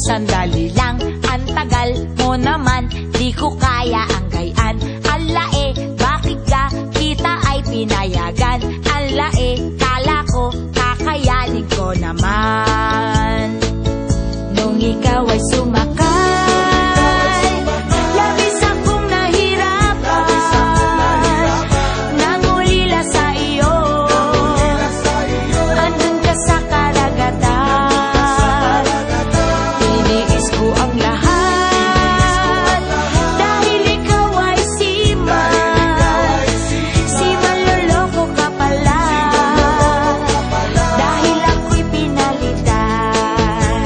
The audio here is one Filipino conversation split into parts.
Sandali lang, ang tagal mo naman, di ko kaya ang gayaan. Alae, bakit ka kita ay pinayagan? Alae, kala ko kakayanin ko naman. Nung ikaw ay sumakay, labis akong nahirapan. Nangulila sa iyo, andun ka sa karagatan. Ang lahat dahil ikaw ay seaman. Seaman, loloko ka pala dahil ako'y pinalitan.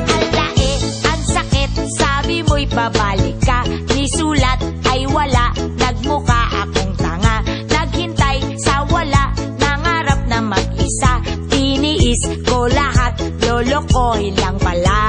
Alae, ang sakit, sabi mo'y babalik ka. Nisulat ay wala, nagmukha akong tanga. Naghintay sa wala, nangarap na mag-isa. Tiniis ko lahat, lolokohin lang pala.